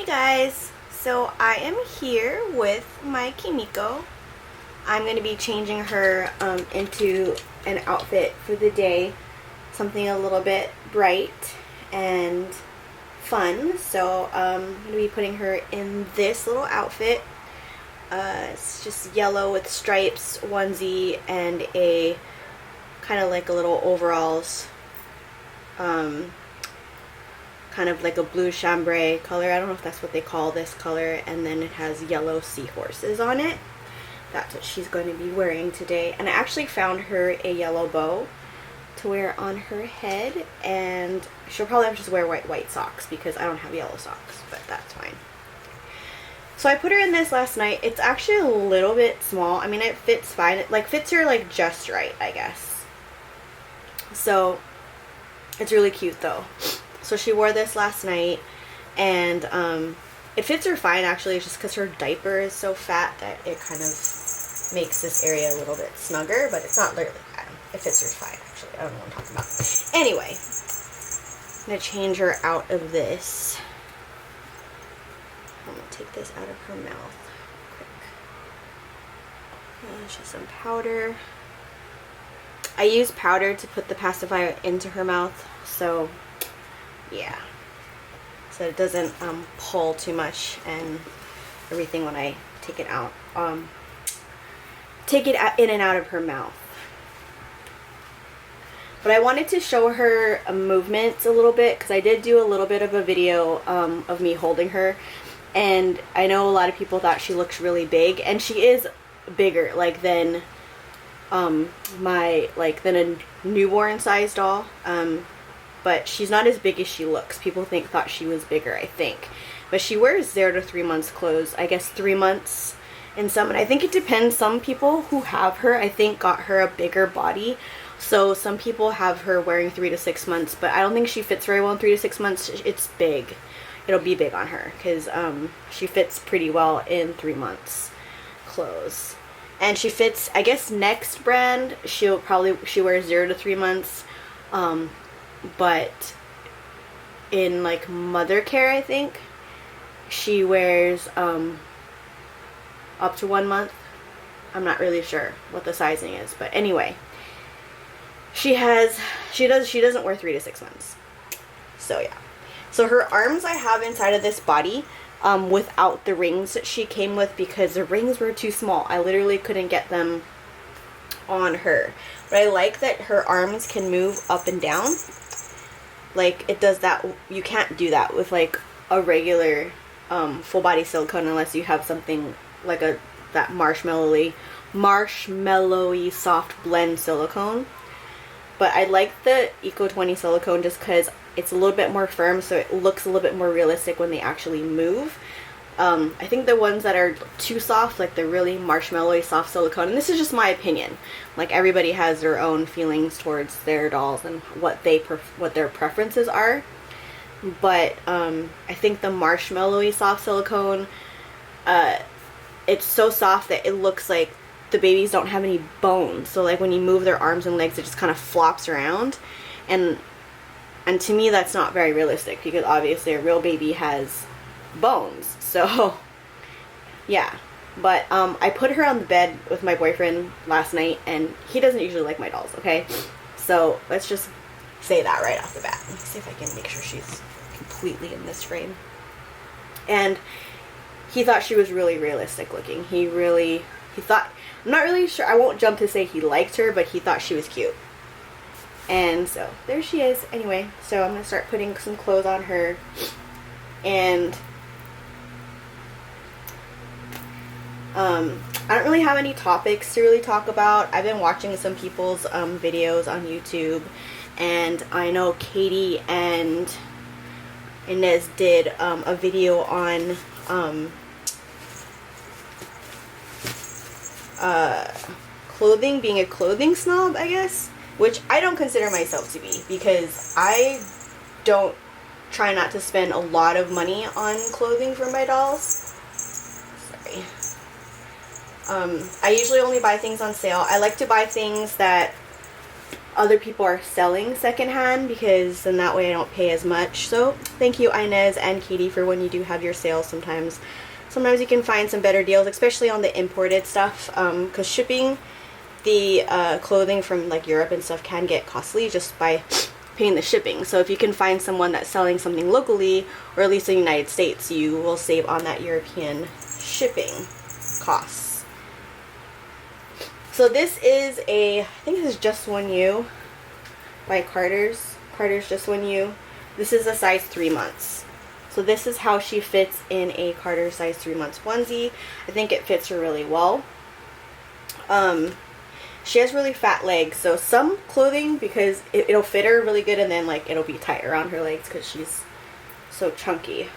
Guys, so I am here with my Kimiko. I'm going to be changing her into an outfit for the day, something a little bit bright and fun. So I'm going to be putting her in this little outfit. It's just yellow with stripes, onesie, and a kind of like a little overalls, kind of like a blue chambray color. I don't know if that's what they call this color. And then it has yellow seahorses on it. That's what she's going to be wearing today. And I actually found her a yellow bow to wear on her head. And she'll probably have to just wear white socks because I don't have yellow socks. But that's fine. So I put her in this last night. It's actually a little bit small. I mean, it fits fine. It like fits her like just right, I guess. So it's really cute though. So she wore this last night, and it fits her fine actually, just because her diaper is so fat that it kind of makes this area a little bit snugger, but it's not literally fat. It fits her fine actually. I don't know what I'm talking about. Anyway, I'm going to change her out of this. I'm going to take this out of her mouth quick. And just some powder. I use powder to put the pacifier into her mouth, so yeah, so it doesn't pull too much and everything when I take it out, take it in and out of her mouth. But I wanted to show her movements a little bit because I did do a little bit of a video of me holding her, and I know a lot of people thought she looks really big, and she is bigger like than than a newborn size doll. But she's not as big as she looks. People thought she was bigger, I think. But she wears 0 to 3 months clothes. I guess 3 months in some. And I think it depends. Some people who have her, I think, got her a bigger body. So some people have her wearing 3 to 6 months. But I don't think she fits very well in 3 to 6 months. It's big. It'll be big on her. Because she fits pretty well in 3 months clothes. And she fits, I guess, next brand, she wears 0 to 3 months. But in like mother care, I think she wears up to 1 month. I'm not really sure what the sizing is, but anyway, she doesn't wear 3 to 6 months. So yeah, so her arms I have inside of this body without the rings that she came with because the rings were too small. I literally couldn't get them on her. But I like that her arms can move up and down. Like, it does that. You can't do that with, like, a regular full body silicone unless you have something like that marshmallowy soft blend silicone. But I like the Eco 20 silicone just because it's a little bit more firm, so it looks a little bit more realistic when they actually move. I think the ones that are too soft, like the really marshmallowy soft silicone, and this is just my opinion, like everybody has their own feelings towards their dolls and what their preferences are, but I think the marshmallowy soft silicone, it's so soft that it looks like the babies don't have any bones, so like when you move their arms and legs, it just kind of flops around, and to me that's not very realistic because obviously a real baby has bones. So yeah, but I put her on the bed with my boyfriend last night, and he doesn't usually like my dolls, okay? So let's just say that right off the bat. Let me see if I can make sure she's completely in this frame. And he thought she was really realistic looking. He thought, I'm not really sure, I won't jump to say he liked her, but he thought she was cute. And so there she is. Anyway, so I'm gonna start putting some clothes on her, and I don't really have any topics to really talk about. I've been watching some people's videos on YouTube, and I know Katie and Inez did a video on clothing, being a clothing snob, I guess, which I don't consider myself to be because I don't try not to spend a lot of money on clothing for my dolls. Sorry. I usually only buy things on sale. I like to buy things that other people are selling secondhand, because then that way I don't pay as much. So thank you, Inez and Katie, for when you do have your sales. Sometimes you can find some better deals, especially on the imported stuff, because shipping the clothing from like Europe and stuff can get costly just by paying the shipping. So if you can find someone that's selling something locally, or at least in the United States, you will save on that European shipping costs. So this is I think this is Just One You by Carter's Just One You. This is a size 3 months. So this is how she fits in a Carter size 3 months onesie. I think it fits her really well. She has really fat legs, so some clothing, because it'll fit her really good, and then like it'll be tight around her legs because she's so chunky.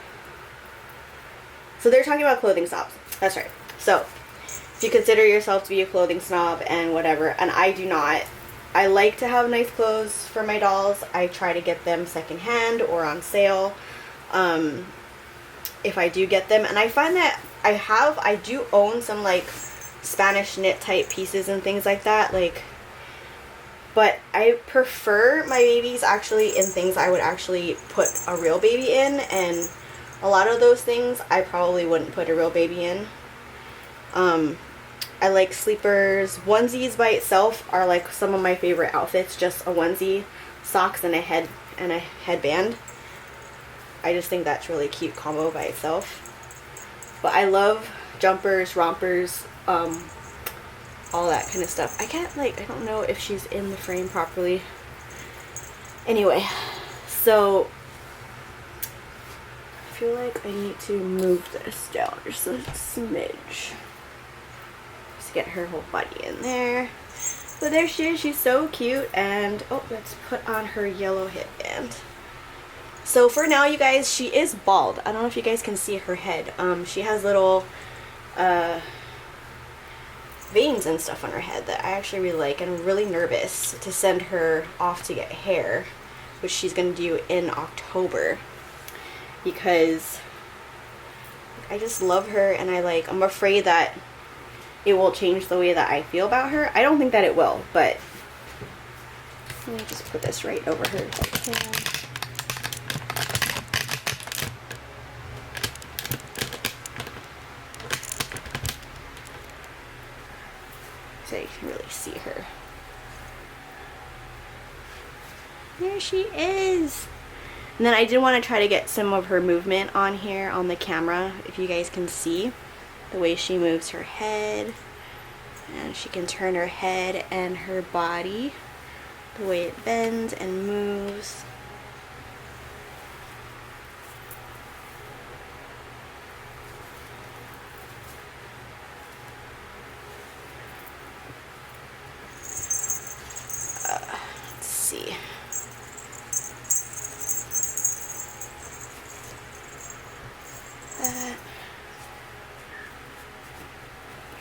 So they're talking about clothing snobs. That's right. So if you consider yourself to be a clothing snob and whatever, and I do not, I like to have nice clothes for my dolls. I try to get them secondhand or on sale, if I do get them. And I find that I do own some like Spanish knit type pieces and things like that, like, but I prefer my babies actually in things I would actually put a real baby in, and a lot of those things I probably wouldn't put a real baby in. I like sleepers. Onesies by itself are like some of my favorite outfits, just a onesie, socks, and a headband. I just think that's really cute combo by itself. But I love jumpers, rompers, all that kind of stuff. I don't know if she's in the frame properly. Anyway, so I feel like I need to move this down just a smidge. Just get her whole body in there. So there she is. She's so cute. And oh, let's put on her yellow headband. So for now, you guys, she is bald. I don't know if you guys can see her head. She has little veins and stuff on her head that I actually really like, and I'm really nervous to send her off to get hair, which she's gonna do in October, because I just love her, and I'm afraid that it will change the way that I feel about her. I don't think that it will, but let me just put this right over her head. So you can really see her. There she is. And then I did want to try to get some of her movement on here on the camera, if you guys can see the way she moves her head. And she can turn her head and her body, the way it bends and moves.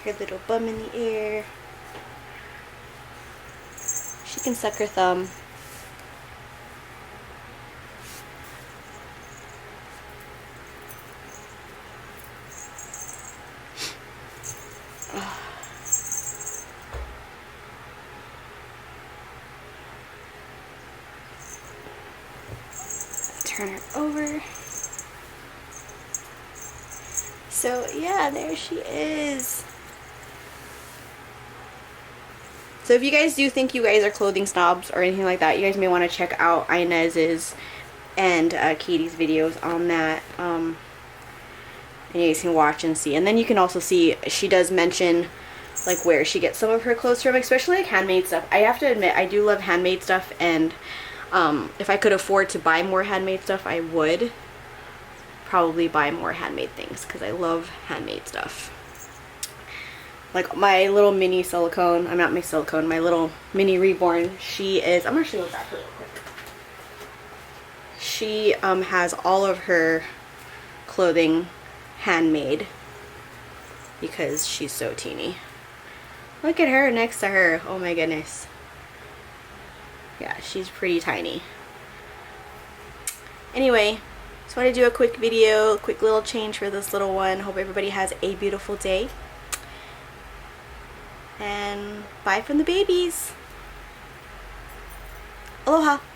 Her little bum in the air. She can suck her thumb. Turn her over. So yeah, there she is. So if you guys do think you guys are clothing snobs or anything like that, you guys may want to check out Inez's and Katie's videos on that. And you guys can watch and see. And then you can also see she does mention like where she gets some of her clothes from, especially like handmade stuff. I have to admit, I do love handmade stuff, and if I could afford to buy more handmade stuff, I would probably buy more handmade things, because I love handmade stuff. Like my little mini Silicone, my little mini Reborn, she is, I'm actually going to look at her real quick. She has all of her clothing handmade because she's so teeny. Look at her next to her. Oh my goodness. Yeah, she's pretty tiny. Anyway, just wanted to do a quick video, quick little change for this little one. Hope everybody has a beautiful day. And bye from the babies. Aloha!